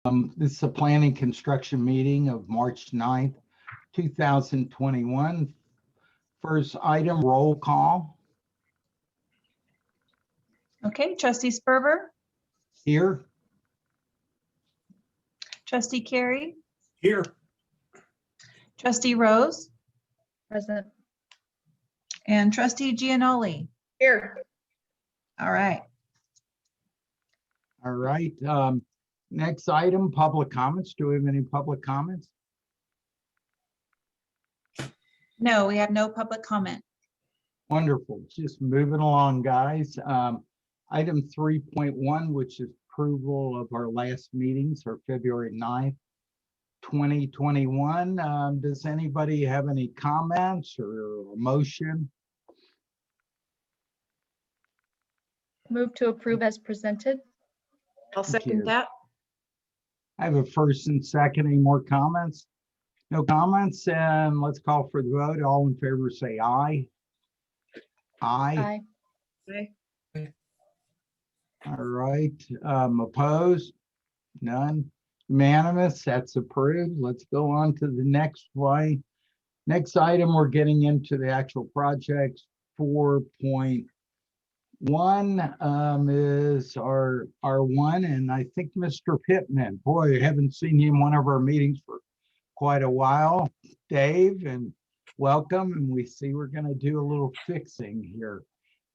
This is a planning construction meeting of March 9th, 2021. First item, roll call. Okay, Trustee Sperber, Here. Trustee Carey, Here. Trustee Rose, Present. and Trustee Gianoli. Here. All right. All right. Next item, public comments. Do we have any public comments? No, we have no public comment. Wonderful. Just moving along, guys. Item 3.1, which is approval of our last meetings, or February 9th, 2021. Does anybody have any comments or a motion? Move to approve as presented. I'll Thank you. second that. I have a first and second. Any more comments? No comments, and let's call for the vote. All in favor, say aye. Aye. Aye. All right. Opposed? None. Unanimous. That's approved. Let's go on to the next one. Next item, we're getting into the actual projects. 4.1 is our one, and I think Mr. Pittman. Boy, I haven't seen you in one of our meetings for quite a while. Dave, and welcome. And we see we're going to do a little fixing here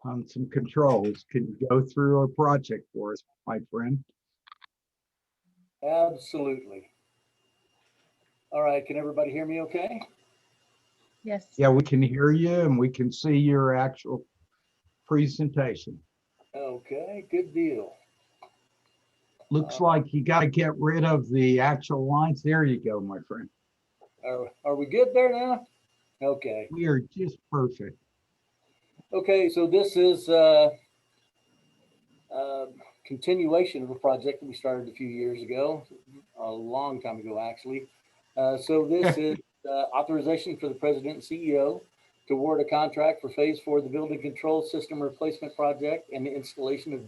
on some controls. Can you go through our project for us, my friend? Absolutely. All right, can everybody hear me okay? Yes. Yeah, we can hear you and we can see your actual presentation. Okay, good deal. Looks like you got to get rid of the actual lines. There you go, my friend. Are we good there now? Okay. We are just perfect. Okay, so this is continuation of a project that we started a few years ago, a long time ago, actually. So this is authorization for the president and CEO to award a contract for phase 4 of the building control system replacement project and the installation of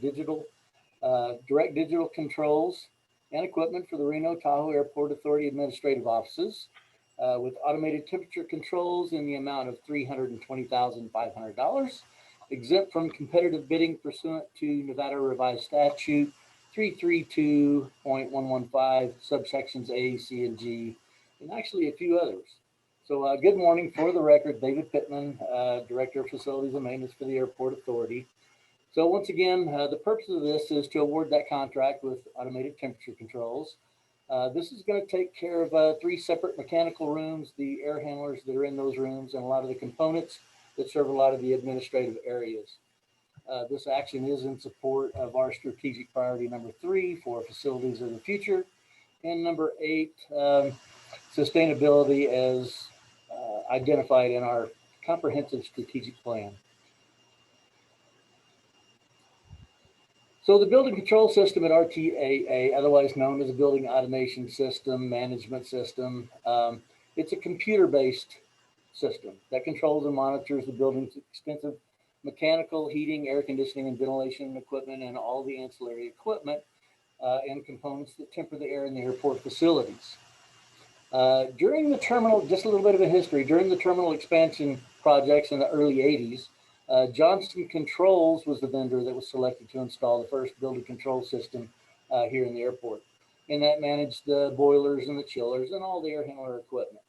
direct digital controls and equipment for the Reno Tahoe Airport Authority administrative offices with automated temperature controls in the amount of $320,500, exempt from competitive bidding pursuant to Nevada Revised Statute 332.115, subsections A, C, and G, and actually a few others. So good morning. For the record, David Pittman, Director of Facilities and Maintenance for the Airport Authority. So once again, the purpose of this is to award that contract with automated temperature controls. This is going to take care of 3 separate mechanical rooms, the air handlers that are in those rooms, and a lot of the components that serve a lot of the administrative areas. This action is in support of our strategic priority number 3 for facilities of the future, and number 8, sustainability as identified in our comprehensive strategic plan. So the building control system at RTAA, otherwise known as a building automation system, management system, it's a computer-based system that controls and monitors the building's extensive mechanical, heating, air conditioning, and ventilation equipment, and all the ancillary equipment and components that temper the air in the airport facilities. During the terminal, just a little bit of a history, during the terminal expansion projects in the early 80s, Johnson Controls was the vendor that was selected to install the first building control system here in the airport. And that managed the boilers and the chillers and all the air handler equipment.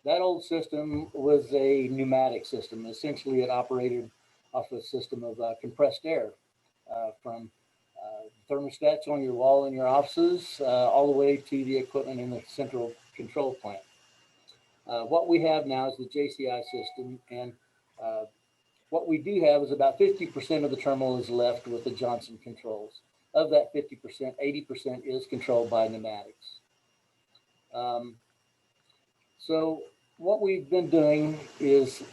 That old system was a pneumatic system. Essentially, it operated off a system of compressed air from thermostats on your wall in your offices all the way to the equipment in the central control plant. What we have now is the JCI system, and what we do have is about 50% of the terminal is left with the Johnson Controls. Of that 50%, 80% is controlled by pneumatics. So what we've been doing is,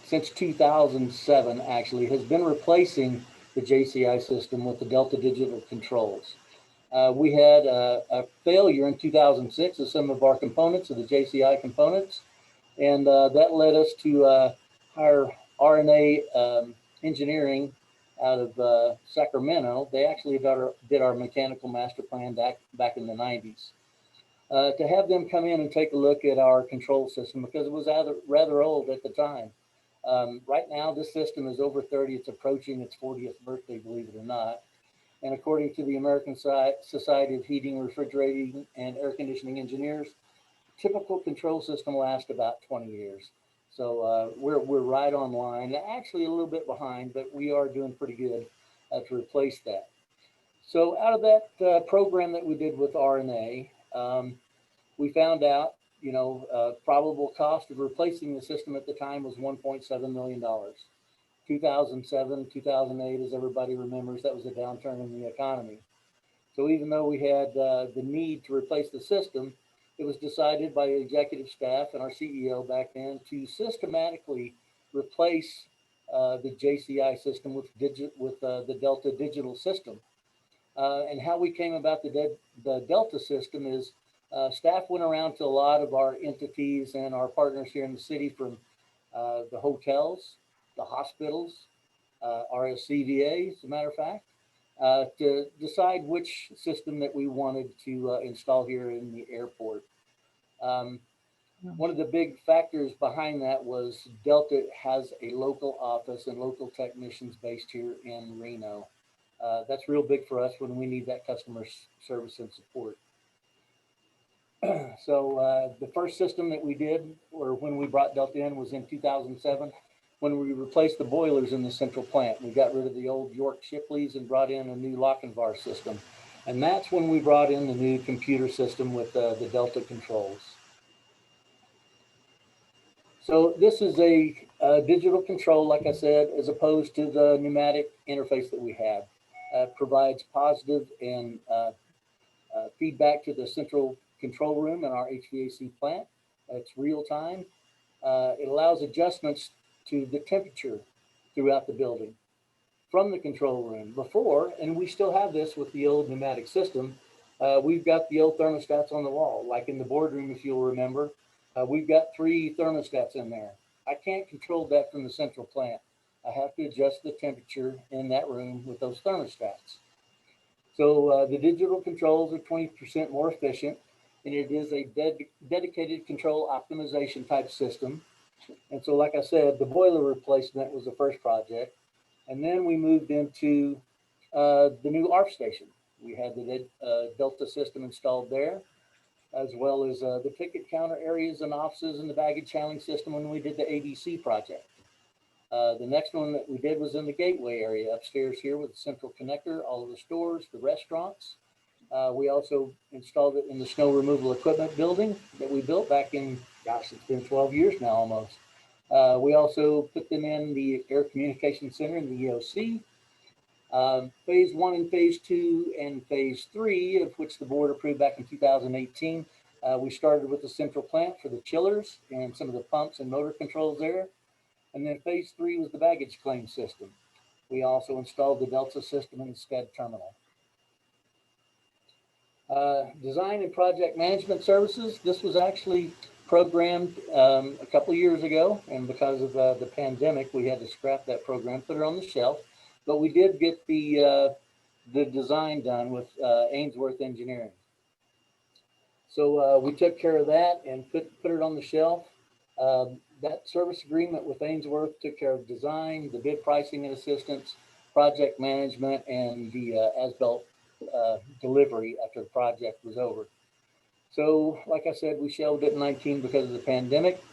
since 2007 actually, has been replacing the JCI system with the Delta Digital Controls. We had a failure in 2006 of some of our components, of the JCI components, and that led us to hire RNA Engineering out of Sacramento. They actually did our mechanical master plan back in the 90s. To have them come in and take a look at our control system, because it was rather old at the time. Right now, this system is over 30. It's approaching its 40th birthday, believe it or not. And according to the American Society of Heating, Refrigerating, and Air Conditioning Engineers, typical control system lasts about 20 years. So we're right on line, actually a little bit behind, but we are doing pretty good to replace that. So out of that program that we did with RNA, we found out, probable cost of replacing the system at the time was $1.7 million. 2007, 2008, as everybody remembers, that was a downturn in the economy. So even though we had the need to replace the system, it was decided by the executive staff and our CEO back then to systematically replace the JCI system with the Delta digital system. And how we came about the Delta system is staff went around to a lot of our entities and our partners here in the city, from the hotels, the hospitals, RSCVA, as a matter of fact, to decide which system that we wanted to install here in the airport. One of the big factors behind that was Delta has a local office and local technicians based here in Reno. That's real big for us when we need that customer service and support. So the first system that we did, or when we brought Delta in, was in 2007, when we replaced the boilers in the central plant. We got rid of the old York Shipleys and brought in a new Lochinvar system. And that's when we brought in the new computer system with the Delta controls. So this is a digital control, like I said, as opposed to the pneumatic interface that we have. Provides positive and feedback to the central control room in our HVAC plant. It's real time. It allows adjustments to the temperature throughout the building from the control room. Before, and we still have this with the old pneumatic system, we've got the old thermostats on the wall, like in the boardroom, if you'll remember. We've got 3 thermostats in there. I can't control that from the central plant. I have to adjust the temperature in that room with those thermostats. So the digital controls are 20% more efficient, and it is a dedicated control optimization type system. And so, like I said, the boiler replacement was the first project. And then we moved into the new ARF station. We had the Delta system installed there, as well as the ticket counter areas and offices and the baggage handling system when we did the ABC project. The next one that we did was in the gateway area upstairs here with the central connector, all of the stores, the restaurants. We also installed it in the snow removal equipment building that we built back in, gosh, it's been 12 years now almost. We also put them in the Air Communication Center in the EOC. Phase 1 and phase 2 and phase 3, of which the board approved back in 2018. We started with the central plant for the chillers and some of the pumps and motor controls there. And then phase 3 was the baggage claim system. We also installed the Delta system in the SCED terminal. Design and project management services. This was actually programmed a couple of years ago, and because of the pandemic, we had to scrap that program, put it on the shelf. But we did get the design done with Ainsworth Engineering. So we took care of that and put it on the shelf. That service agreement with Ainsworth took care of design, the bid pricing and assistance, project management, and the as-built delivery after the project was over. So, like I said, we shelved it in 19 because of the pandemic,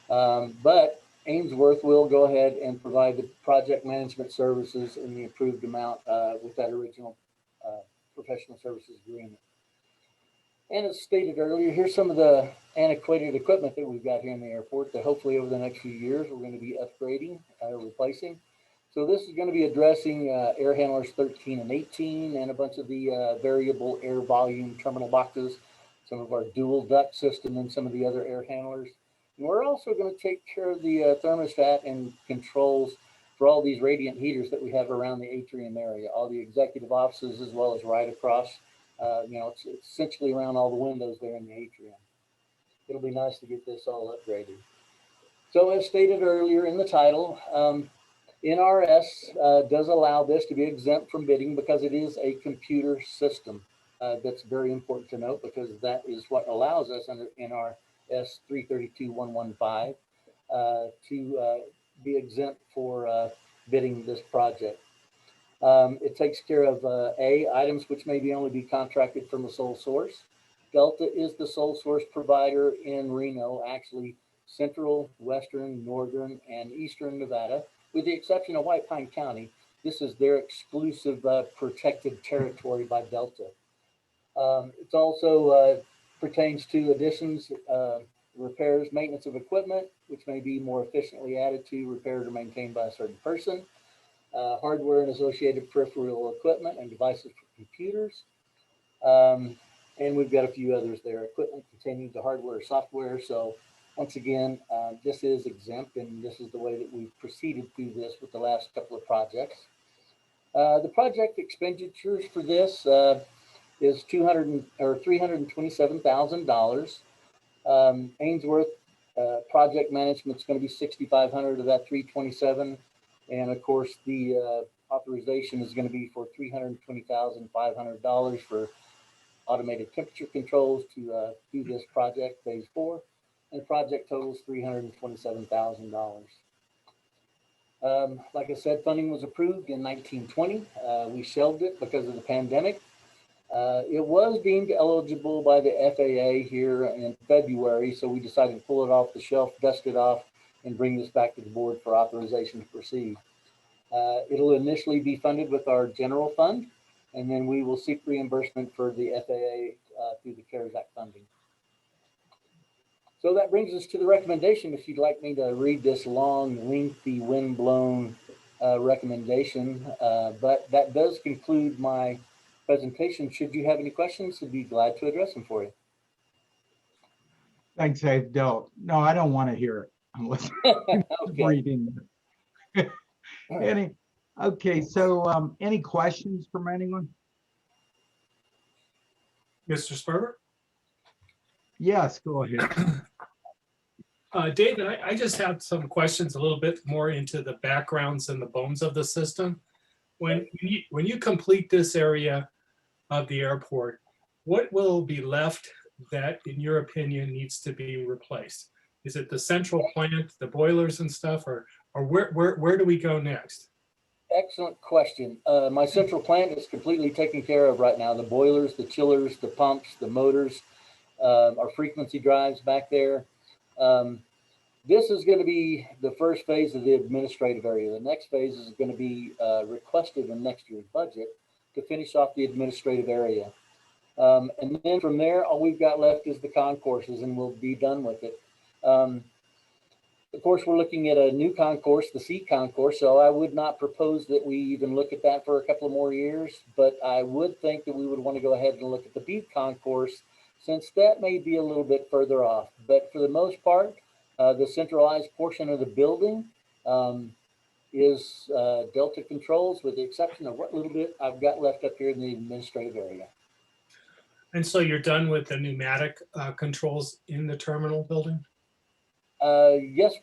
but Ainsworth will go ahead and provide the project management services in the approved amount with that original professional services agreement. And as stated earlier, here's some of the antiquated equipment that we've got here in the airport that hopefully over the next few years we're going to be upgrading, replacing. So this is going to be addressing air handlers 13 and 18 and a bunch of the variable air volume terminal boxes, some of our dual duct system and some of the other air handlers. And we're also going to take care of the thermostat and controls for all these radiant heaters that we have around the atrium area, all the executive offices as well as right across. It's essentially around all the windows there in the atrium. It'll be nice to get this all upgraded. So as stated earlier in the title, NRS does allow this to be exempt from bidding because it is a computer system. That's very important to note because that is what allows us under NRS 332.115 to be exempt for bidding this project. It takes care of items which may only be contracted from a sole source. Delta is the sole source provider in Reno, actually central, western, northern, and eastern Nevada, with the exception of White Pine County. This is their exclusive protected territory by Delta. It also pertains to additions, repairs, maintenance of equipment, which may be more efficiently added to, repaired, or maintained by a certain person. Hardware and associated peripheral equipment and devices for computers. And we've got a few others there, equipment containing the hardware or software. So once again, this is exempt, and this is the way that we've proceeded through this with the last couple of projects. The project expenditures for this is $327,000. Ainsworth project management is going to be $6,500 of that $327,000, and of course the authorization is going to be for $320,500 for automated temperature controls to do this project, phase 4, and the project totals $327,000. Like I said, funding was approved in 1920. We shelved it because of the pandemic. It was deemed eligible by the FAA here in February, so we decided to pull it off the shelf, dust it off, and bring this back to the board for authorization to proceed. It'll initially be funded with our general fund, and then we will seek reimbursement for the FAA through the CARES Act funding. So that brings us to the recommendation. If you'd like me to read this long, lengthy, windblown recommendation, but that does conclude my presentation. Should you have any questions, I'd be glad to address them for you. Thanks, Dave. No, I don't want to hear it unless I'm Okay. reading it. Okay, so any questions from anyone? Mr. Sperber? Yes, go ahead. David, I just have some questions a little bit more into the backgrounds and the bones of the system. When you complete this area of the airport, what will be left that, in your opinion, needs to be replaced? Is it the central plant, the boilers and stuff, or where do we go next? Excellent question. My central plant is completely taken care of right now. The boilers, the chillers, the pumps, the motors, our frequency drives back there. This is going to be the first phase of the administrative area. The next phase is going to be requested in next year's budget to finish off the administrative area. And then from there, all we've got left is the concourses, and we'll be done with it. Of course, we're looking at a new concourse, the C concourse, so I would not propose that we even look at that for a couple of more years, but I would think that we would want to go ahead and look at the B concourse, since that may be a little bit further off. But for the most part, the centralized portion of the building is Delta controls, with the exception of what little bit I've got left up here in the administrative area. And so you're done with the pneumatic controls in the terminal building? Yes,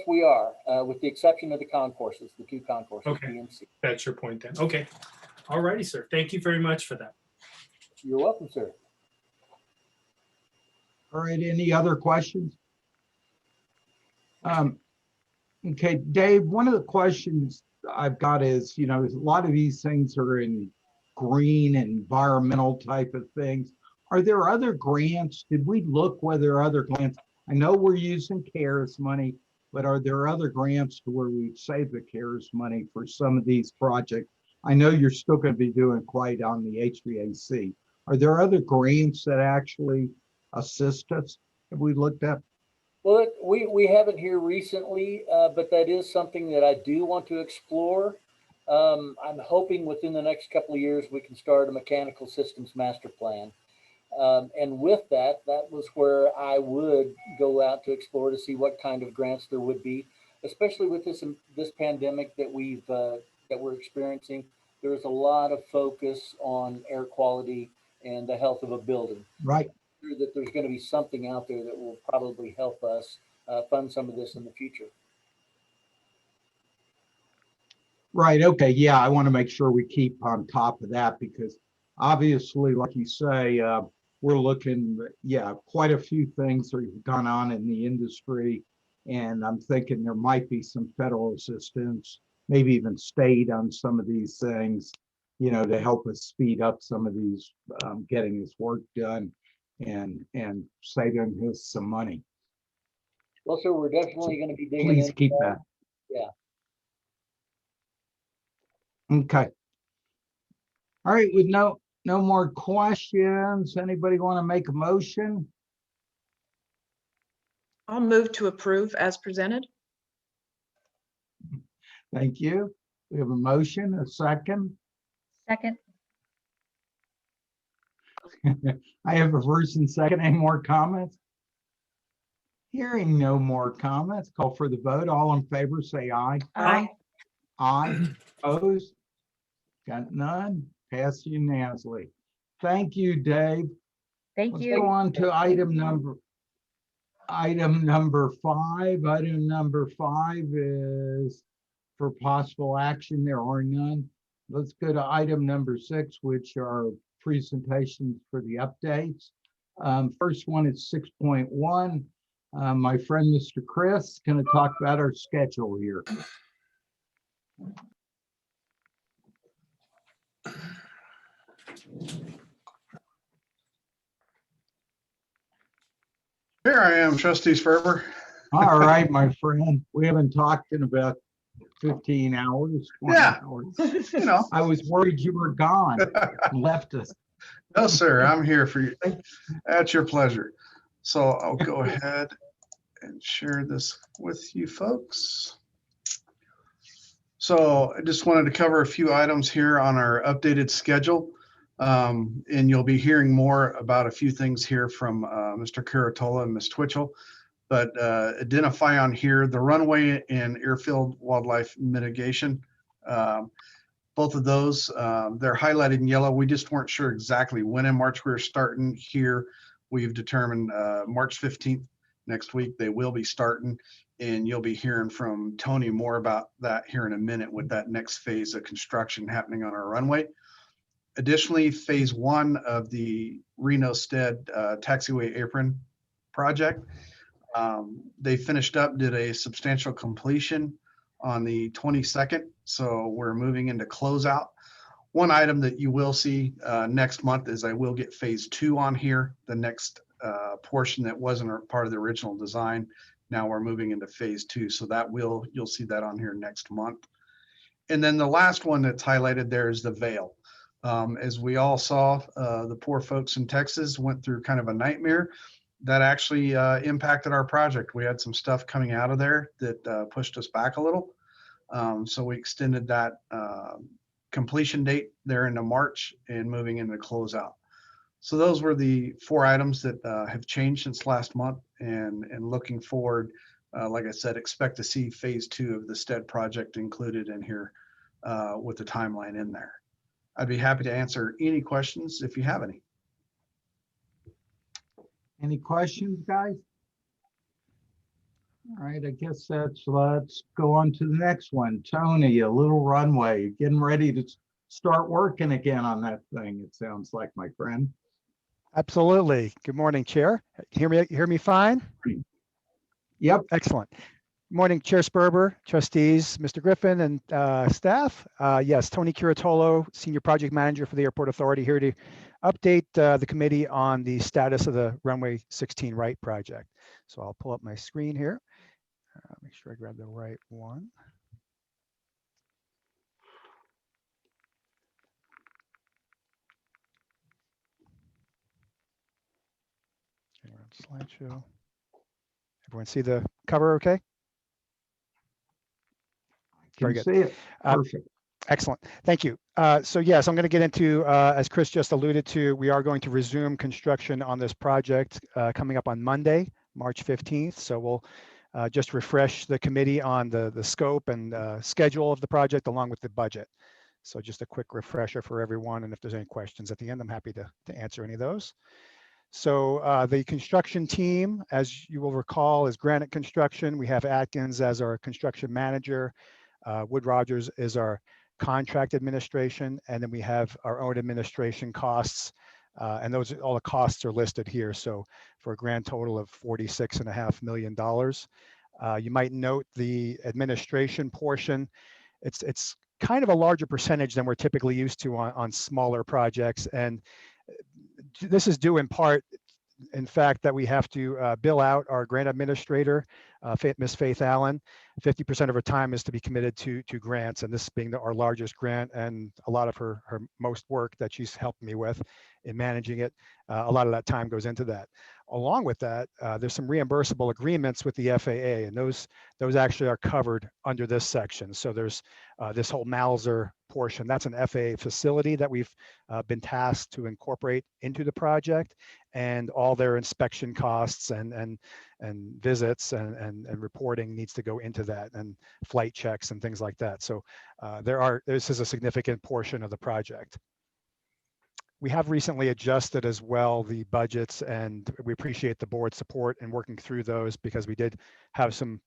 we are, with the exception of the concourses, the two concourses, Okay. B and C. That's your point then. Okay. All righty, sir. Thank you very much for that. You're welcome, sir. All right, any other questions? Okay, Dave, one of the questions I've got is, a lot of these things are in green environmental type of things. Are there other grants? Did we look whether there are other grants? I know we're using CARES money, but are there other grants to where we've saved the CARES money for some of these projects? I know you're still going to be doing quite on the HVAC. Are there other grants that actually assist us? Have we looked at? Well, we haven't here recently, but that is something that I do want to explore. I'm hoping within the next couple of years we can start a mechanical systems master plan. And with that was where I would go out to explore to see what kind of grants there would be, especially with this pandemic that we're experiencing. There is a lot of focus on air quality and the health of a building. Right. That there's going to be something out there that will probably help us fund some of this in the future. Right, okay, yeah, I want to make sure we keep on top of that because obviously, like you say, we're looking, yeah, quite a few things that have gone on in the industry. And I'm thinking there might be some federal assistance, maybe even state on some of these things, to help us speed up some of these, getting this work done and saving us some money. Well, sir, we're definitely going to be digging Please into keep that. that. Yeah. Okay. All right, with no more questions, anybody want to make a motion? I'll move to approve as presented. Thank you. We have a motion, a second. Second. I have a first and second. Any more comments? Hearing no more comments, call for the vote. All in favor, say aye. Aye. Aye. Opposed? Got none? Passed unanimously. Thank you, Dave. Thank Let's you. go on to item number 5. Item number 5 is for possible action. There are none. Let's go to item number 6, which are presentations for the updates. First one is 6.1. My friend, Mr. Chris, is going to talk about our schedule here. Here I am, Trustee Sperber. All right, my friend. We haven't talked in about 15 hours, 20 Yeah. hours. You know, I was worried you were gone and left us. no, sir, I'm here for you. At your pleasure. So I'll go ahead and share this with you folks. So I just wanted to cover a few items here on our updated schedule. And you'll be hearing more about a few things here from Mr. Caratola and Ms. Twitchell. But identify on here the runway and airfield wildlife mitigation. Both of those, they're highlighted in yellow. We just weren't sure exactly when in March we were starting here. We've determined March 15th next week they will be starting, and you'll be hearing from Tony more about that here in a minute with that next phase of construction happening on our runway. Additionally, phase 1 of the Reno Stead taxiway apron project, they finished up, did a substantial completion on the 22nd. So we're moving into closeout. One item that you will see next month is I will get phase 2 on here, the next portion that wasn't a part of the original design. Now we're moving into phase 2. So that you'll see that on here next month. And then the last one that's highlighted there is the veil. As we all saw, the poor folks in Texas went through kind of a nightmare. That actually impacted our project. We had some stuff coming out of there that pushed us back a little. So we extended that completion date there into March and moving into closeout. So those were the 4 items that have changed since last month, and looking forward, like I said, expect to see phase 2 of the Stead project included in here with the timeline in there. I'd be happy to answer any questions if you have any. Any questions, guys? All right, I guess let's go on to the next one. Tony, a little runway, getting ready to start working again on that thing, it sounds like, my friend. Absolutely. Good morning, Chair. Hear me fine? Yep. Excellent. Morning, Chair Sperber, trustees, Mr. Griffin, and staff. Yes, Tony Curatolo, Senior Project Manager for the Airport Authority, here to update the committee on the status of the Runway 16 Right project. So I'll pull up my screen here. Make sure I grab the right one. Okay, we're on slideshow. Everyone see the cover okay? Very Can good. see it. Perfect. Excellent. Thank you. So yes, I'm going to get into, as Chris just alluded to, we are going to resume construction on this project coming up on Monday, March 15th. So we'll just refresh the committee on the scope and schedule of the project along with the budget. So just a quick refresher for everyone. And if there's any questions at the end, I'm happy to answer any of those. So the construction team, as you will recall, is Granite Construction. We have Atkins as our construction manager. Wood Rogers is our contract administration, and then we have our own administration costs. And those, all the costs are listed here. So for a grand total of $46.5 million. You might note the administration portion. It's kind of a larger percentage than we're typically used to on smaller projects. And this is due in part, in fact, that we have to bill out our grant administrator, Miss Faith Allen. 50% of her time is to be committed to grants, and this being our largest grant, and a lot of her most work that she's helped me with in managing it. A lot of that time goes into that. Along with that, there's some reimbursable agreements with the FAA, and those actually are covered under this section. So there's this whole Mauser portion. That's an FAA facility that we've been tasked to incorporate into the project, and all their inspection costs and visits and reporting needs to go into that, and flight checks and things like that. So this is a significant portion of the project. We have recently adjusted as well the budgets, and we appreciate the board's support in working through those, because we did have some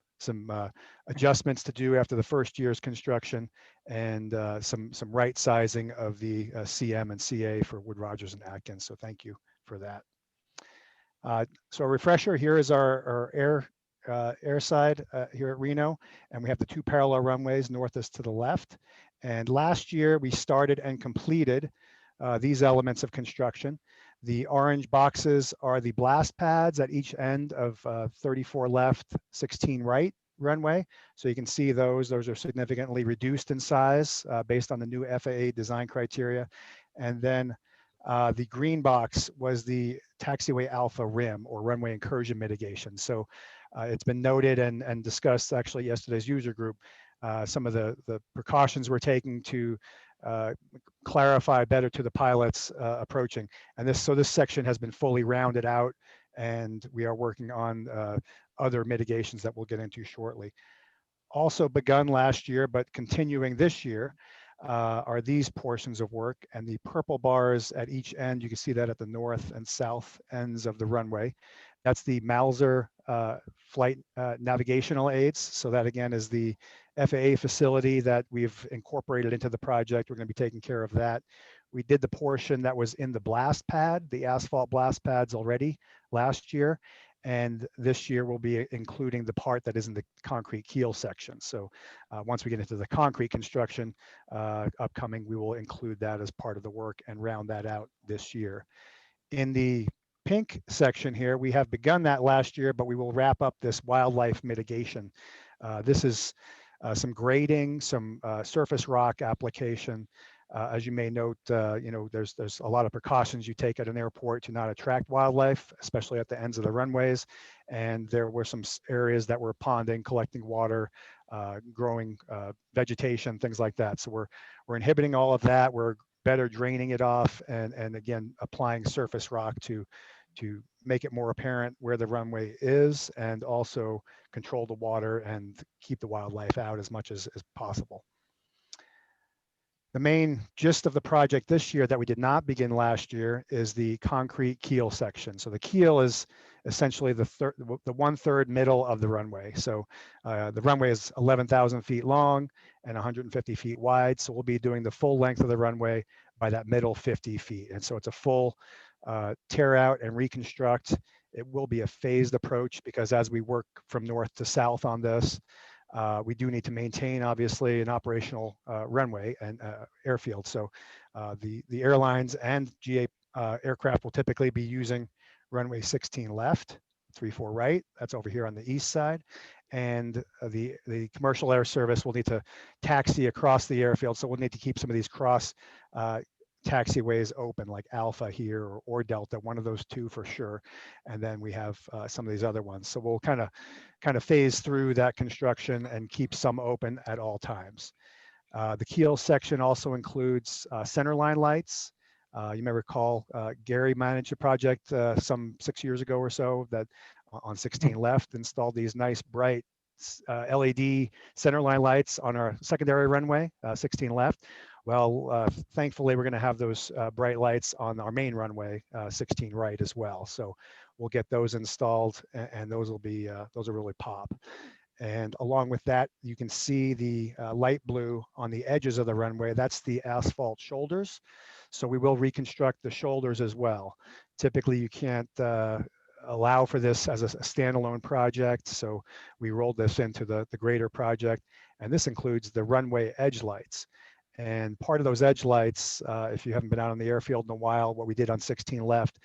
adjustments to do after the first year's construction, and some right sizing of the CM and CA for Wood Rogers and Atkins. So thank you for that. So a refresher, here is our air side here at Reno, and we have the 2 parallel runways. North is to the left. And last year we started and completed these elements of construction. The orange boxes are the blast pads at each end of 34 left, 16 right runway. So you can see those are significantly reduced in size based on the new FAA design criteria. And then the green box was the taxiway alpha rim, or runway incursion mitigation. So it's been noted and discussed actually yesterday's user group, some of the precautions we're taking to clarify better to the pilots approaching. And this section has been fully rounded out, and we are working on other mitigations that we'll get into shortly. Also begun last year, but continuing this year, are these portions of work, and the purple bars at each end, you can see that at the north and south ends of the runway. That's the Mauser flight navigational aids. So that again is the FAA facility that we've incorporated into the project. We're going to be taking care of that. We did the portion that was in the blast pad, the asphalt blast pads already last year. And this year we'll be including the part that is in the concrete keel section. So once we get into the concrete construction upcoming, we will include that as part of the work and round that out this year. In the pink section here, we have begun that last year, but we will wrap up this wildlife mitigation. This is some grading, some surface rock application. As you may note, there's a lot of precautions you take at an airport to not attract wildlife, especially at the ends of the runways. And there were some areas that were ponding, collecting water, growing vegetation, things like that. So we're inhibiting all of that. We're better draining it off, and again, applying surface rock to make it more apparent where the runway is, and also control the water and keep the wildlife out as much as possible. The main gist of the project this year that we did not begin last year is the concrete keel section. So the keel is essentially the 1/3 middle of the runway. So the runway is 11,000 feet long and 150 feet wide. So we'll be doing the full length of the runway by that middle 50 feet. And so it's a full tear out and reconstruct. It will be a phased approach, because as we work from north to south on this, we do need to maintain, obviously, an operational runway and airfield. So the airlines and GA aircraft will typically be using runway 16 left, 34 right. That's over here on the east side. And the commercial air service will need to taxi across the airfield. So we'll need to keep some of these cross taxiways open, like Alpha here or Delta, one of those two for sure. And then we have some of these other ones. So we'll kind of phase through that construction and keep some open at all times. The keel section also includes centerline lights. You may recall Gary managed a project some 6 years ago or so that on 16 left installed these nice bright LED centerline lights on our secondary runway, 16 left. Well, thankfully, we're going to have those bright lights on our main runway, 16 right as well. So we'll get those installed, and those will really pop. And along with that, you can see the light blue on the edges of the runway. That's the asphalt shoulders. So we will reconstruct the shoulders as well. Typically, you can't allow for this as a standalone project. So we rolled this into the greater project. And this includes the runway edge lights. And part of those edge lights, if you haven't been out on the airfield in a while, what we did on 16 left,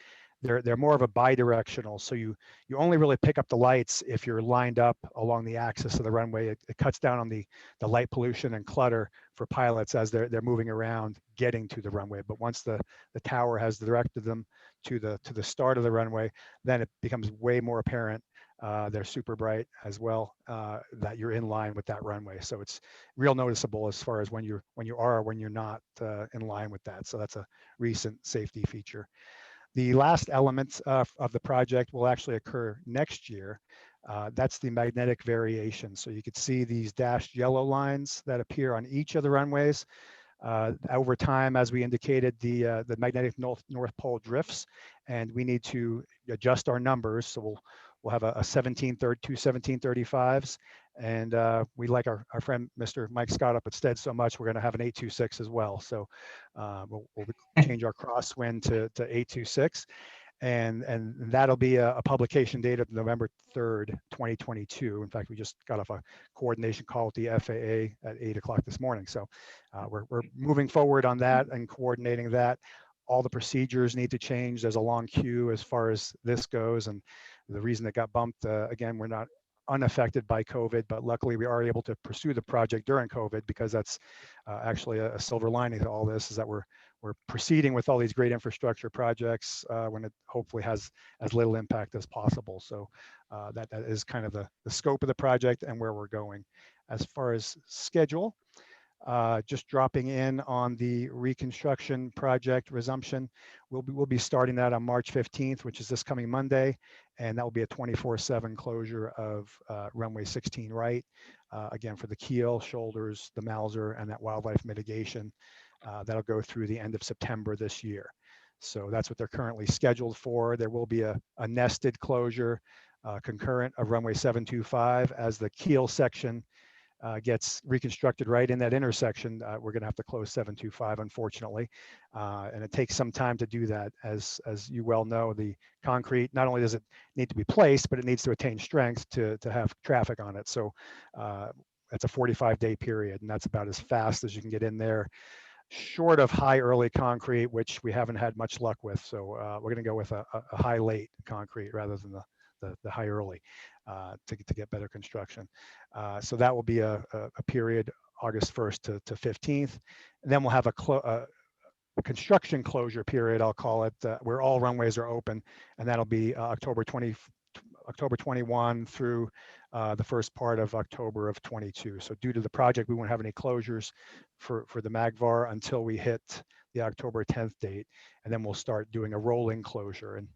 they're more of a bidirectional. So you only really pick up the lights if you're lined up along the axis of the runway. It cuts down on the light pollution and clutter for pilots as they're moving around getting to the runway. But once the tower has directed them to the start of the runway, then it becomes way more apparent. They're super bright as well, that you're in line with that runway. So it's real noticeable as far as when you're not in line with that. So that's a recent safety feature. The last element of the project will actually occur next year. That's the magnetic variation. So you could see these dashed yellow lines that appear on each of the runways. Over time, as we indicated, the magnetic north pole drifts, and we need to adjust our numbers. So we'll have two 1735s, and we like our friend Mr. Mike Scott up at Stead so much, we're going to have an 826 as well. So we'll change our crosswind to 826. And that'll be a publication date of November 3rd, 2022. In fact, we just got off a coordination call with the FAA at 8 o'clock this morning. So we're moving forward on that and coordinating that. All the procedures need to change. There's a long queue as far as this goes. And the reason it got bumped, again, we're not unaffected by COVID, but luckily we are able to pursue the project during COVID, because that's actually a silver lining to all this, is that we're proceeding with all these great infrastructure projects when it hopefully has as little impact as possible. So that is kind of the scope of the project and where we're going. As far as schedule, just dropping in on the reconstruction project resumption. We'll be starting that on March 15th, which is this coming Monday, and that will be a 24/7 closure of runway 16 right, again for the keel, shoulders, the Mauser, and that wildlife mitigation. That'll go through the end of September this year. So that's what they're currently scheduled for. There will be a nested closure concurrent of runway 725 as the keel section gets reconstructed right in that intersection. We're going to have to close 725, unfortunately, and it takes some time to do that. As you well know, the concrete, not only does it need to be placed, but it needs to attain strength to have traffic on it. So it's a 45-day period, and that's about as fast as you can get in there, short of high early concrete, which we haven't had much luck with. So we're going to go with a high late concrete rather than the high early to get better construction. So that will be a period August 1st to 15th. And then we'll have a construction closure period, I'll call it, where all runways are open, and that'll be October 21 through the first part of October of 22. So due to the project, we won't have any closures for the MAGVAR until we hit the October 10th date, and then we'll start doing a rolling closure. And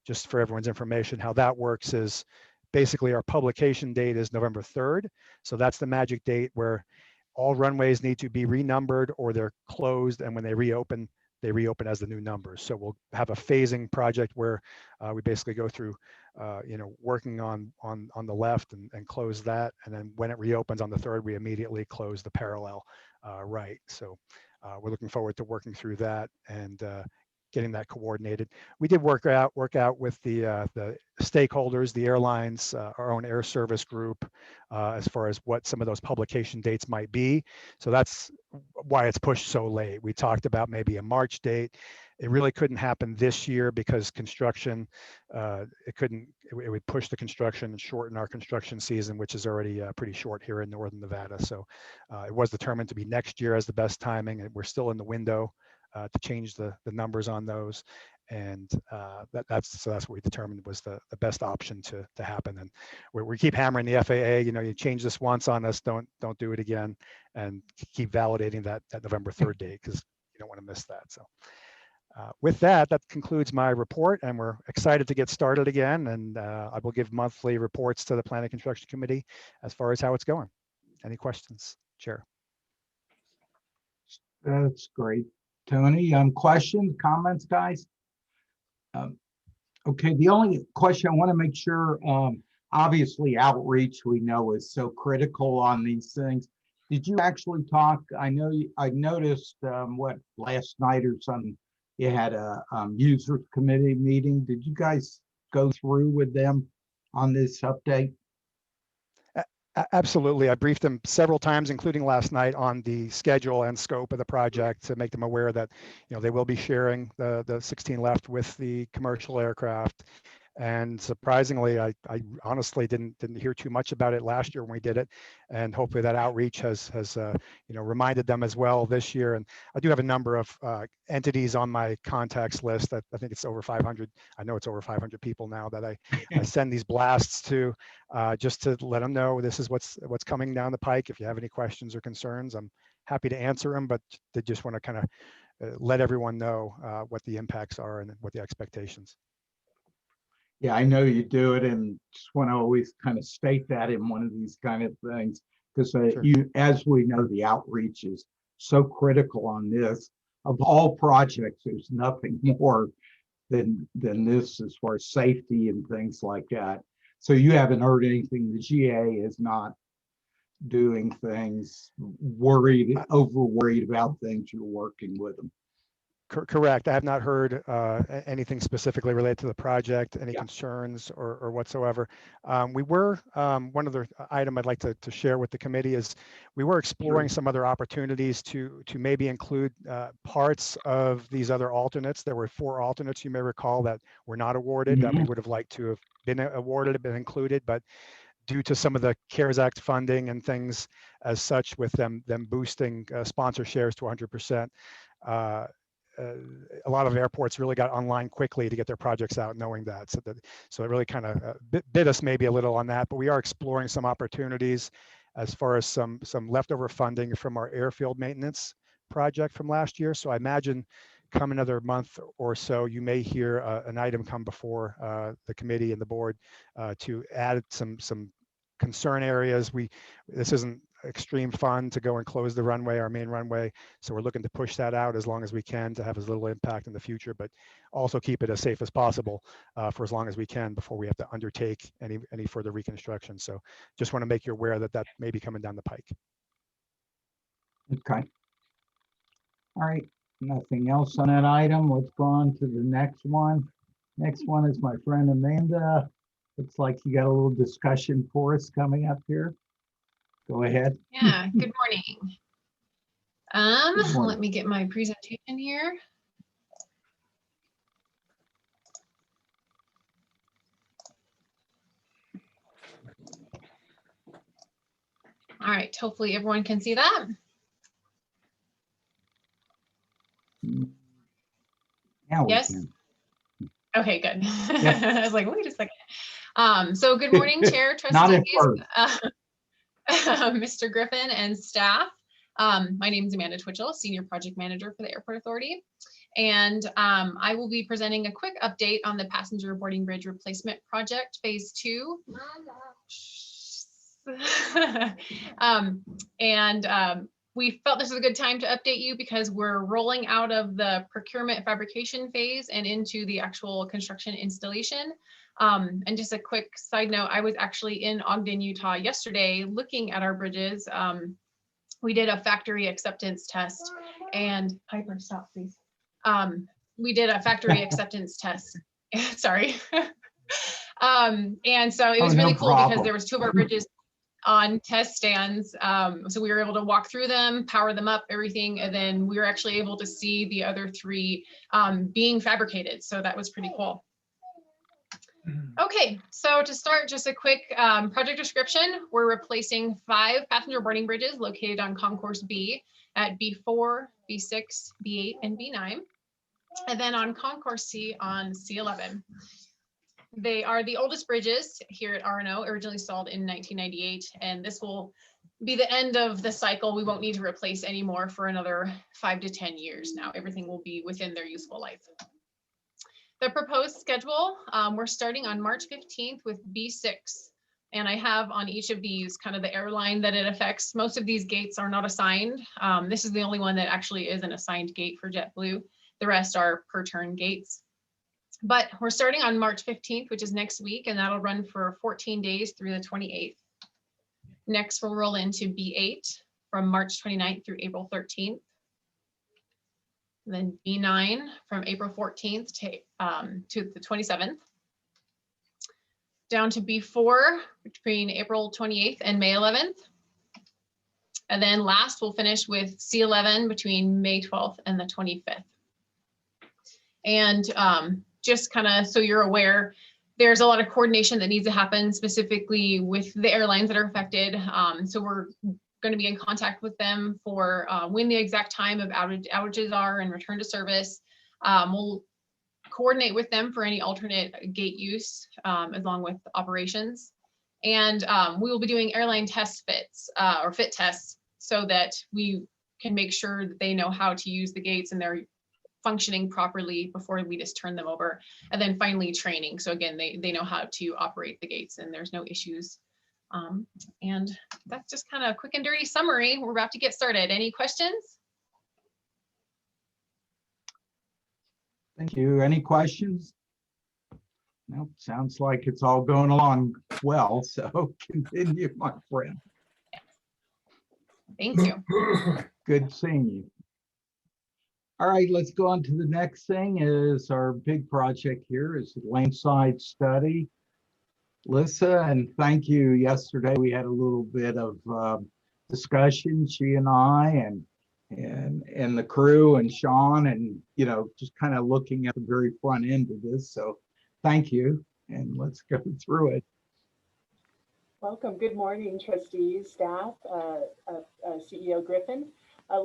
just for everyone's information, how that works is basically our publication date is November 3rd. So that's the magic date where all runways need to be renumbered or they're closed, and when they reopen as the new numbers. So we'll have a phasing project where we basically go through, working on the left and close that, and then when it reopens on the 3rd, we immediately close the parallel right. So we're looking forward to working through that and getting that coordinated. We did work out with the stakeholders, the airlines, our own air service group, as far as what some of those publication dates might be. So that's why it's pushed so late. We talked about maybe a March date. It really couldn't happen this year because construction, it would push the construction and shorten our construction season, which is already pretty short here in Northern Nevada. So it was determined to be next year as the best timing, and we're still in the window to change the numbers on those, and that's what we determined was the best option to happen. And we keep hammering the FAA. You change this once on us, don't do it again, and keep validating that November 3rd date, because you don't want to miss that. So with that concludes my report, and we're excited to get started again. And I will give monthly reports to the Planning Construction Committee as far as how it's going. Any questions, Chair? That's great. Tony, questions, comments, guys? Okay, the only question I want to make sure, obviously outreach we know is so critical on these things. Did you actually talk? I know I noticed what last night or something, you had a users committee meeting. Did you guys go through with them on this update? Absolutely. I briefed them several times, including last night, on the schedule and scope of the project to make them aware that, they will be sharing the 16 left with the commercial aircraft. And surprisingly, I honestly didn't hear too much about it last year when we did it, and hopefully that outreach has reminded them as well this year. And I do have a number of entities on my contacts list that I think it's over 500. I know it's over 500 people now that I send these blasts to, just to let them know this is what's coming down the pike. If you have any questions or concerns, I'm happy to answer them, but they just want to kind of let everyone know what the impacts are and what the expectations. Yeah, I know you do it, and just want to always kind of state that in one of these kind of things, because Sure. as we know, the outreach is so critical on this. Of all projects, there's nothing more than this as far as safety and things like that. So you haven't heard anything. The GA is not doing things over worried about things. You're working with them. Correct. I have not heard anything specifically related to the project, any Yeah. concerns or whatsoever. We were, one other item I'd like to share with the committee is we were exploring some other opportunities to maybe include parts of these other alternates. There were 4 alternates, you may recall, that were not awarded that we would have liked to have been awarded, been included, but due to some of the CARES Act funding and things as such, with them boosting sponsor shares to 100%, a lot of airports really got online quickly to get their projects out, knowing that. So it really kind of bit us maybe a little on that. But we are exploring some opportunities as far as some leftover funding from our airfield maintenance project from last year. So I imagine come another month or so, you may hear an item come before the committee and the board to add some concern areas. This isn't extreme fun to go and close the runway, our main runway. So we're looking to push that out as long as we can to have as little impact in the future, but also keep it as safe as possible for as long as we can before we have to undertake any further reconstruction. So just want to make you aware that may be coming down the pike. Okay. All right. Nothing else on that item. Let's go on to the next one. Next one is my friend Amanda. Looks like you got a little discussion for us coming up here. Go ahead. Yeah, good morning. Good morning. Let me get my presentation here. All right, hopefully everyone can see that. Now we Yes? can. Okay, good. Yep. I was like, wait a second. So good morning, Chair, Not at trustees, Mr. Griffin and staff. My name is Amanda Twitchell, Senior Project Manager for the Airport Authority. And I will be presenting a quick update on the Passenger Boarding Bridge Replacement Project, Phase 2. We felt this is a good time to update you because we're rolling out of the procurement fabrication phase and into the actual construction installation. And just a quick side note, I was actually in Ogden, Utah yesterday looking at our bridges. We did a factory acceptance test and Piper, stop please. We did a factory acceptance test. Sorry. And so it was really cool because there was 2 of our bridges on test stands. So we were able to walk through them, power them up, everything. And then we were actually able to see the other 3 being fabricated. So that was pretty cool. Okay, so to start, just a quick project description. We're replacing 5 passenger boarding bridges located on Concourse B at B4, B6, B8, and B9. And then on Concourse C on C11. They are the oldest bridges here at RNO, originally installed in 1998, and this will be the end of the cycle. We won't need to replace any more for another 5 to 10 years now. Everything will be within their useful life. The proposed schedule, we're starting on March 15th with B6, and I have on each of these kind of the airline that it affects. Most of these gates are not assigned. This is the only one that actually is an assigned gate for JetBlue. The rest are per turn gates. But we're starting on March 15th, which is next week, and that'll run for 14 days through the 28th. Next, we'll roll into B8 from March 29th through April 13th. And then B9 from April 14th to the 27th. Down to B4 between April 28th and May 11th. And then last, we'll finish with C11 between May 12th and the 25th. And just kind of so you're aware, there's a lot of coordination that needs to happen specifically with the airlines that are affected. So we're going to be in contact with them for when the exact time of outages are and return to service. We'll coordinate with them for any alternate gate use along with operations. And we will be doing airline test fits or fit tests so that we can make sure that they know how to use the gates and they're functioning properly before we just turn them over. And then finally training. So again, they know how to operate the gates and there's no issues. And that's just kind of a quick and dirty summary. We're about to get started. Any questions? Thank you. Any questions? Nope, sounds like it's all going along well, so continue, my friend. Thank you. Good seeing you. All right, let's go on to the next thing is our big project here is the landside study. Lisa, and thank you. Yesterday we had a little bit of discussion, she and I and the crew and Sean, and just kind of looking at the very front end of this. So thank you, and let's go through it. Welcome. Good morning, trustees, staff, CEO Griffin.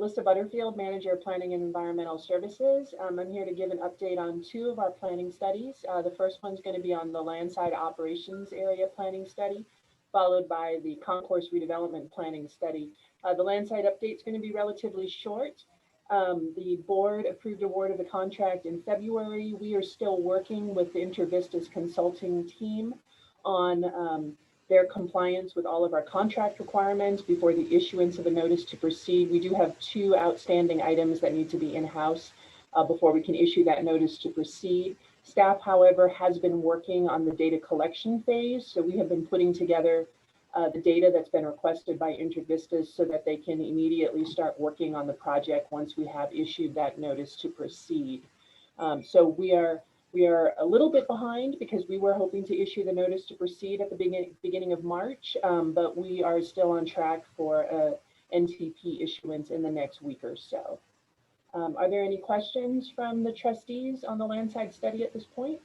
Lisa Butterfield, Manager of Planning and Environmental Services. I'm here to give an update on two of our planning studies. The first one's going to be on the landside operations area planning study, followed by the concourse redevelopment planning study. The landside update is going to be relatively short. The board approved award of the contract in February. We are still working with the InterVista's consulting team on their compliance with all of our contract requirements before the issuance of a notice to proceed. We do have two outstanding items that need to be in-house before we can issue that notice to proceed. Staff, however, has been working on the data collection phase. So we have been putting together the data that's been requested by InterVistas so that they can immediately start working on the project once we have issued that notice to proceed. So we are a little bit behind because we were hoping to issue the notice to proceed at the beginning of March, but we are still on track for a NTP issuance in the next week or so. Are there any questions from the trustees on the landside study at this point?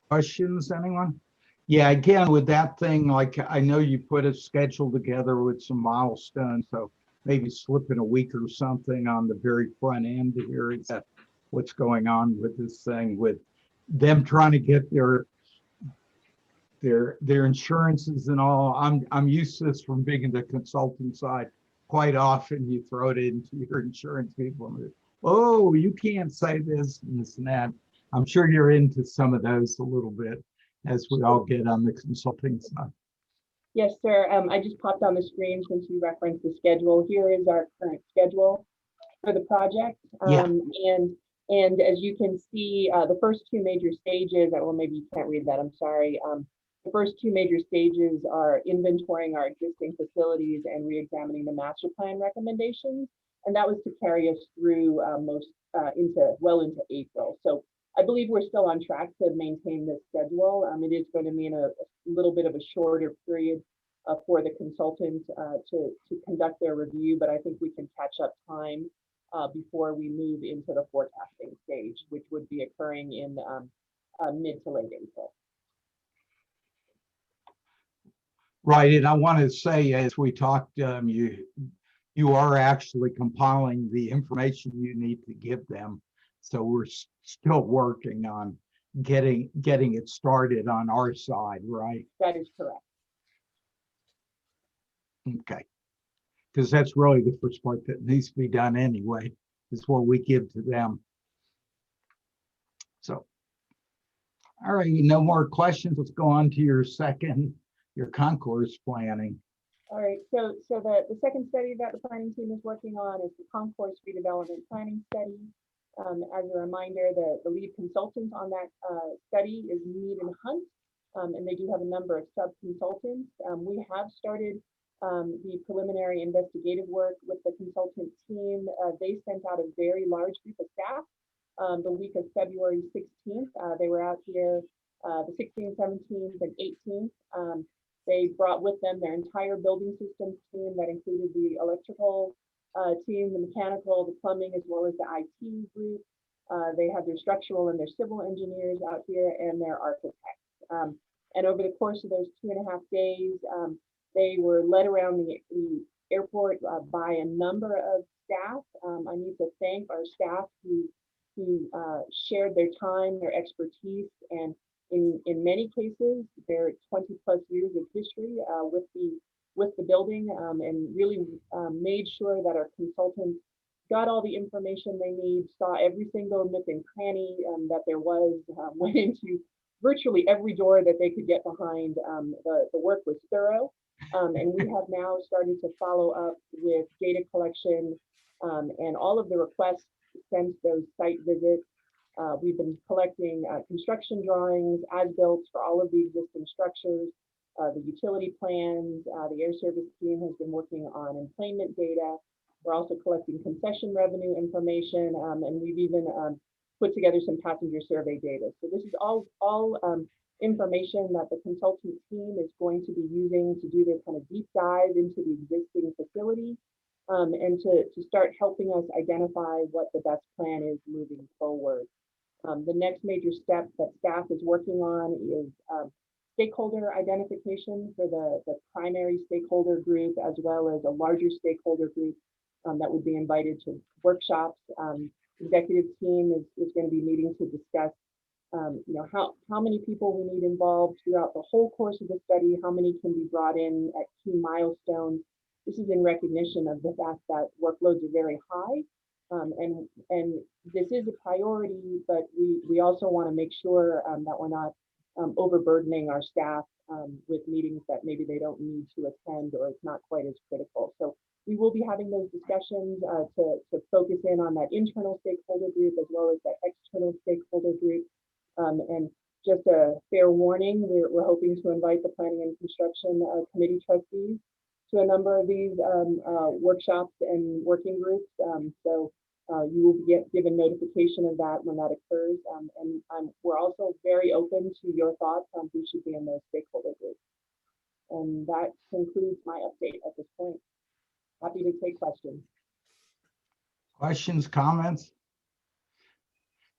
Questions, anyone? Yeah, again, with that thing, like I know you put a schedule together with some milestones, so maybe slip in a week or something on the very front end here. Is that what's going on with this thing, with them trying to get their insurances and all? I'm used to this from being in the consulting side. Quite often you throw it into your insurance people and oh, you can't say this and this and that. I'm sure you're into some of those a little bit as we all get on the consulting side. Yes, sir. I just popped on the screen since you referenced the schedule. Here is our current schedule for the project. And as you can see, the first two major stages, well, maybe you can't read that, I'm sorry. The first two major stages are inventorying our existing facilities and re-examining the master plan recommendations. And that was to carry us through well into April. So I believe we're still on track to maintain this schedule. It is going to mean a little bit of a shorter period for the consultant to conduct their review, but I think we can catch up time before we move into the forecasting stage, which would be occurring in mid to late April. Right, and I want to say, as we talked, you are actually compiling the information you need to give them. So we're still working on getting it started on our side, right? That is correct. Okay. Because that's really the first part that needs to be done anyway, is what we give to them. So, all right, no more questions. Let's go on to your concourse planning. All right, so the second study that the planning team is working on is the concourse redevelopment planning study. As a reminder, the lead consultant on that study is Mead and Hunt, and they do have a number of sub-consultants. We have started the preliminary investigative work with the consultant team. They sent out a very large group of staff the week of February 16th. They were out here the 16th, 17th, and 18th. They brought with them their entire building systems team that included the electrical team, the mechanical, the plumbing, as well as the IT group. They had their structural and their civil engineers out here and their architects. And over the course of those 2.5 days, they were led around the airport by a number of staff. I need to thank our staff who shared their time, their expertise, and in many cases, their 20+ years of history with the building, and really made sure that our consultants got all the information they need, saw every single nook and cranny that there was, went into virtually every door that they could get behind. The work was thorough, and we have now started to follow up with data collection and all of the requests since those site visits. We've been collecting construction drawings, as-built for all of the existing structures, the utility plans. The air service team has been working on employment data. We're also collecting concession revenue information, and we've even put together some passenger survey data. So this is all information that the consultant team is going to be using to do their kind of deep dive into the existing facility, and to start helping us identify what the best plan is moving forward. The next major step that staff is working on is stakeholder identification for the primary stakeholder group, as well as a larger stakeholder group that would be invited to workshops. Executive team is going to be meeting to discuss how many people we need involved throughout the whole course of the study, how many can be brought in at key milestones. This is in recognition of the fact that workloads are very high, and this is a priority, but we also want to make sure that we're not overburdening our staff with meetings that maybe they don't need to attend, or it's not quite as critical. So we will be having those discussions to focus in on that internal stakeholder group as well as that external stakeholder group. And just a fair warning, we're hoping to invite the Planning and Construction Committee trustees to a number of these workshops and working groups. So you will be given notification of that when that occurs. And we're also very open to your thoughts on who should be in those stakeholder groups. And that concludes my update at this point. Happy to take questions. Questions, comments?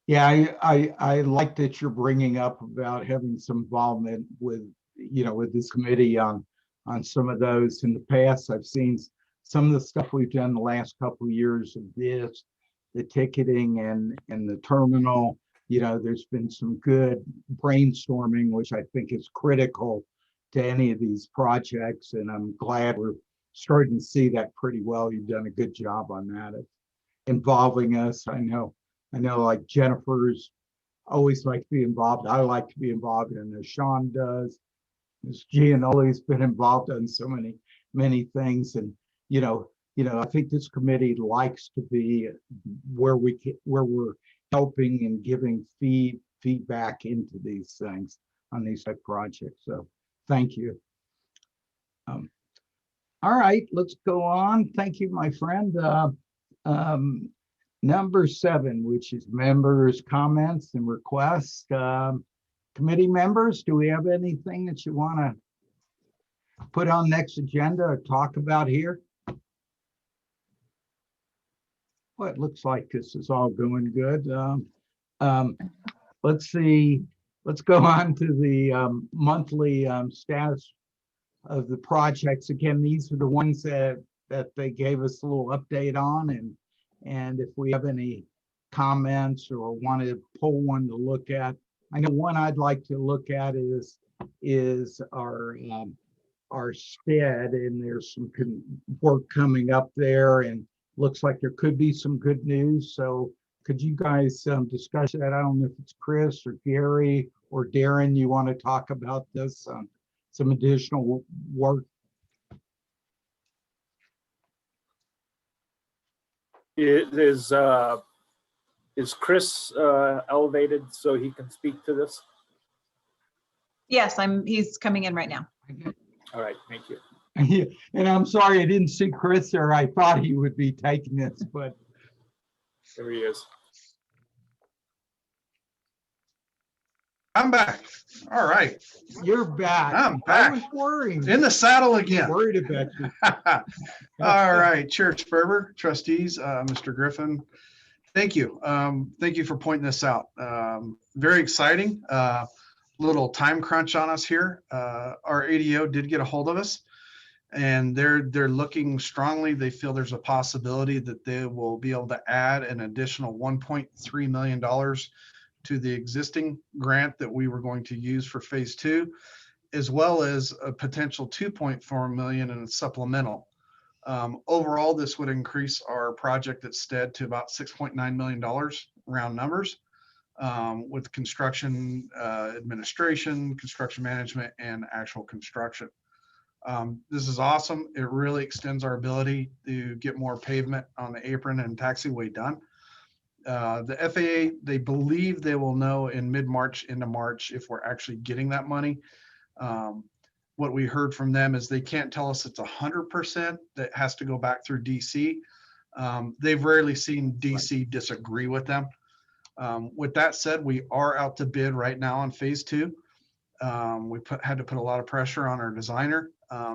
Yeah, I like that you're bringing up about having some involvement with, with this committee on some of those. In the past, I've seen some of the stuff we've done the last couple of years of this, the ticketing and the terminal. There's been some good brainstorming, which I think is critical to any of these projects, and I'm glad we're starting to see that pretty well. You've done a good job on that, of involving us. I know like Jennifer's always like to be involved. I like to be involved, and as Sean does. Ms. Gianoli's been involved in so many things, and I think this committee likes to be where we're helping and giving feedback into these things on these type projects. So thank you. All right, let's go on. Thank you, my friend. Number 7, which is members' comments and requests. Committee members, do we have anything that you want to put on next agenda or talk about here? Well, it looks like this is all going good. Let's see. Let's go on to the monthly status of the projects. Again, these are the ones that they gave us a little update on, and if we have any comments or want to pull one to look at. I know one I'd like to look at is our stead, and there's some work coming up there, and looks like there could be some good news. So could you guys discuss that? I don't know if it's Chris or Gary or Darren, you want to talk about this, some additional work? It is Is Chris elevated so he can speak to this? Yes, he's coming in right now. All right, thank you. Yeah, and I'm sorry I didn't see Chris there. I thought he would be taking this, but There he is. I'm back. All right. you're back. I'm I back. was worried. In the saddle again. Worried about you. All right, Chair Sperber, trustees, Mr. Griffin, thank you. Thank you for pointing this out. Very exciting. Little time crunch on us here. Our ADO did get a hold of us, and they're looking strongly. They feel there's a possibility that they will be able to add an additional $1.3 million to the existing grant that we were going to use for phase 2, as well as a potential 2.4 million in a supplemental. Overall, this would increase our project at STED to about $6.9 million, round numbers, with construction administration, construction management, and actual construction. This is awesome. It really extends our ability to get more pavement on the apron and taxiway done. The FAA, they believe they will know in mid-March into March if we're actually getting that money. What we heard from them is they can't tell us it's 100%. That has to go back through DC. They've rarely seen DC disagree with them. With that said, we are out to bid right now on phase 2. We had to put a lot of pressure on our designer.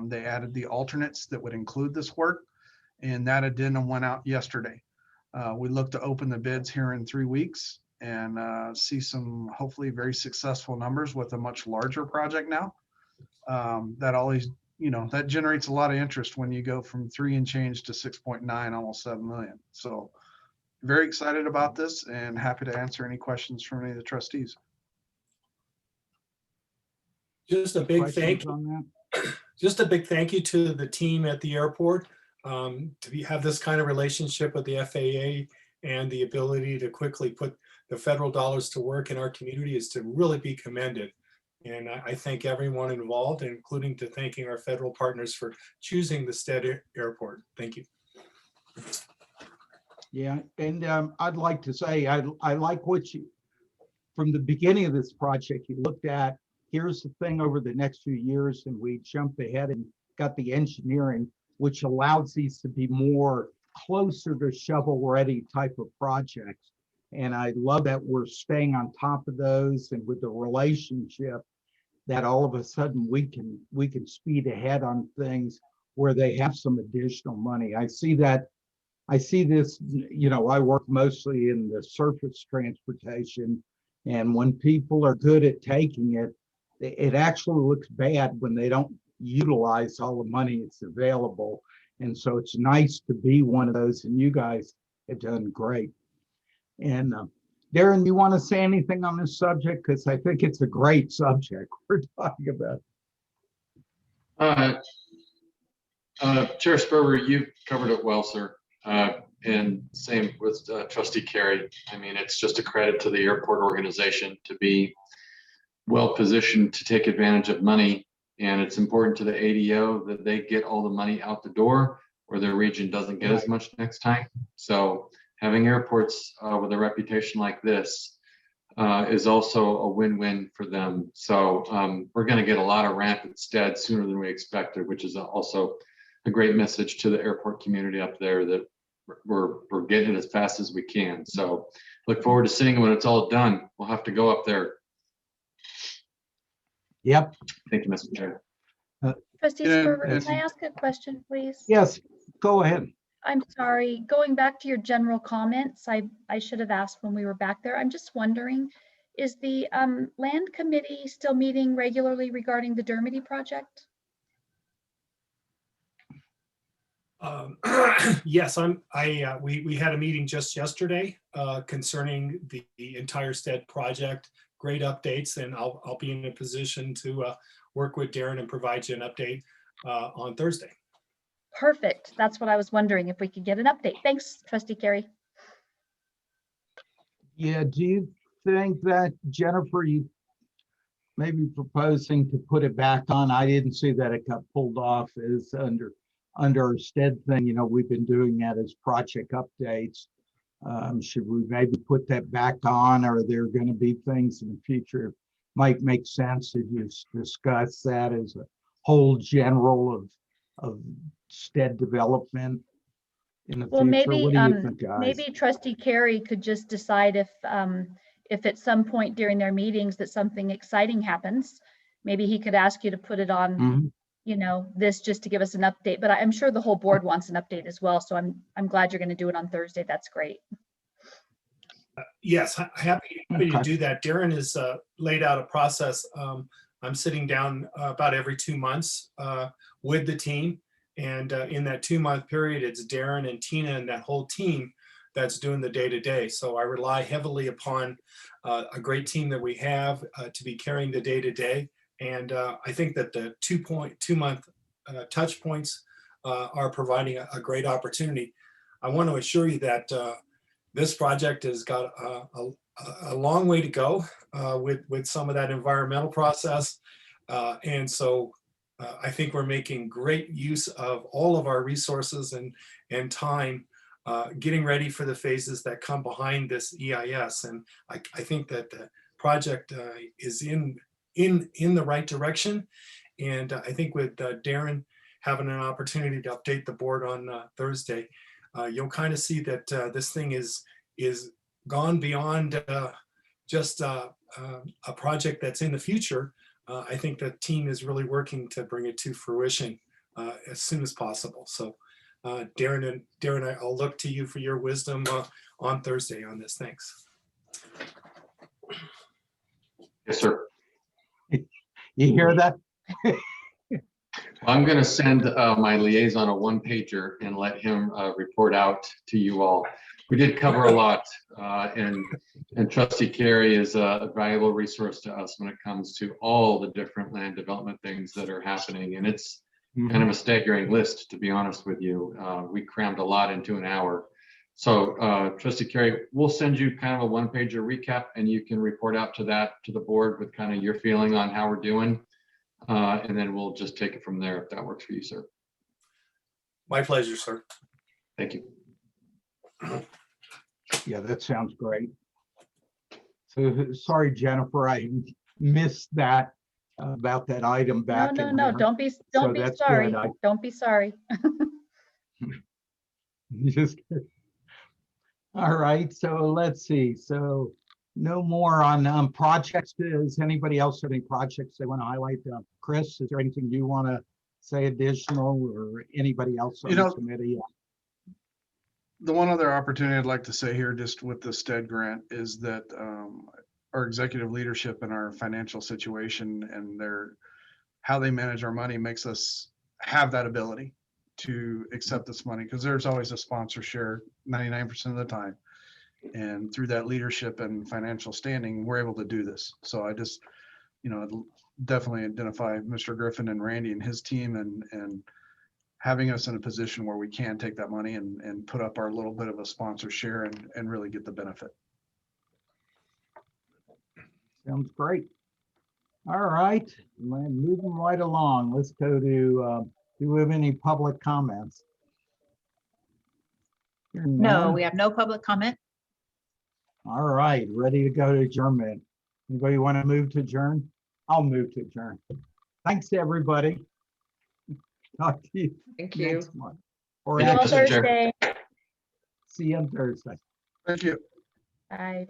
They added the alternates that would include this work, and that addendum went out yesterday. We look to open the bids here in 3 weeks and see some hopefully very successful numbers with a much larger project now. That always, that generates a lot of interest when you go from 3 and change to 6.9, almost 7 million. So very excited about this and happy to answer any questions from any of the trustees. Just a big Questions thank you. on that? Just a big thank you to the team at the airport. Have this kind of relationship with the FAA and the ability to quickly put the federal dollars to work in our community is to really be commended. And I thank everyone involved, including to thanking our federal partners for choosing the STED airport. Thank you. Yeah, and I'd like to say, I like what you, from the beginning of this project, you looked at, here's the thing over the next few years, and we jumped ahead and got the engineering, which allows these to be more closer to shovel-ready type of projects. And I love that we're staying on top of those, and with the relationship that all of a sudden we can speed ahead on things where they have some additional money. I see this, I work mostly in the surface transportation, and when people are good at taking it, it actually looks bad when they don't utilize all the money that's available. And so it's nice to be one of those, and you guys have done great. And Darren, you want to say anything on this subject? Because I think it's a great subject we're talking about. Chair Sperber, you covered it well, sir. And same with Trustee Carey. I mean, it's just a credit to the airport organization to be well positioned to take advantage of money. And it's important to the ADO that they get all the money out the door, or their region doesn't get as much next time. So having airports with a reputation like this is also a win-win for them. So we're going to get a lot of ramp at STED sooner than we expected, which is also a great message to the airport community up there that we're getting it as fast as we can. So look forward to seeing when it's all done. We'll have to go up there. Yep. Thank you, Mr. Chair. Trustee Sperber, can I ask a question, please? Yes, go ahead. I'm sorry, going back to your general comments, I should have asked when we were back there. I'm just wondering, is the land committee still meeting regularly regarding the Dermody project? Yes, we had a meeting just yesterday concerning the entire STED project. Great updates, and I'll be in a position to work with Darren and provide you an update on Thursday. Perfect. That's what I was wondering, if we could get an update. Thanks, Trustee Carey. Yeah, do you think that, Jennifer, you may be proposing to put it back on? I didn't see that it got pulled off as under our STED thing. We've been doing that as project updates. Should we maybe put that back on? Or are there going to be things in the future? Might make sense if you discuss that as a whole general of stead development in the Well, future. maybe, What do you think, guys? maybe Trustee Carey could just decide if at some point during their meetings that something exciting happens, maybe he could ask you to put it on, Mhm. you know, this just to give us an update. But I'm sure the whole board wants an update as well. So I'm glad you're going to do it on Thursday. That's great. Yes, happy to Okay. do that. Darren has laid out a process. I'm sitting down about every 2 months with the team. And in that 2-month period, it's Darren and Tina and that whole team that's doing the day-to-day. So I rely heavily upon a great team that we have to be carrying the day-to-day. And I think that the 2-month touch points are providing a great opportunity. I want to assure you that this project has got a long way to go with some of that environmental process. And so I think we're making great use of all of our resources and time getting ready for the phases that come behind this EIS. And I think that the project is in the right direction. And I think with Darren having an opportunity to update the board on Thursday, you'll kind of see that this thing is gone beyond just a project that's in the future. I think the team is really working to bring it to fruition as soon as possible. So Darren, I'll look to you for your wisdom on Thursday on this. Thanks. Yes, sir. You hear that? I'm going to send my liaison a 1-pager and let him report out to you all. We did cover a lot, and Trustee Carey is a valuable resource to us when it comes to all the different land development things that are happening. And it's kind of a staggering list, to be honest with you. We crammed a lot into an hour. So Trustee Carey, we'll send you kind of a 1-pager recap, and you can report out to the board with kind of your feeling on how we're doing. And then we'll just take it from there if that works for you, sir. My pleasure, sir. Thank you. Yeah, that sounds great. So sorry, Jennifer, I missed that about that item back. No, in no, there. don't be So that's sorry. good. Don't be sorry. Just kidding. All right, so let's see. So no more on projects. Does anybody else have any projects they want to highlight? Chris, is there anything you want to say additional, or anybody else on the committee? The one other opportunity I'd like to say here, just with the STED grant, is that our executive leadership and our financial situation and how they manage our money makes us have that ability to accept this money, because there's always a sponsor share 99% of the time. And through that leadership and financial standing, we're able to do this. So I just, definitely identify Mr. Griffin and Randy and his team and having us in a position where we can take that money and put up our little bit of a sponsor share and really get the benefit. Sounds great. All right, moving right along. Let's go to, do we have any public comments? Hearing No, none. we have no public comment. All right, ready to go to adjournment. Anybody want to move to adjourn? I'll move to adjourn. Thanks, everybody. Talk to you Thank you. next month. Or Yeah, See you on Mr. Chair. Thursday. see you on Thursday. Thank you. Bye.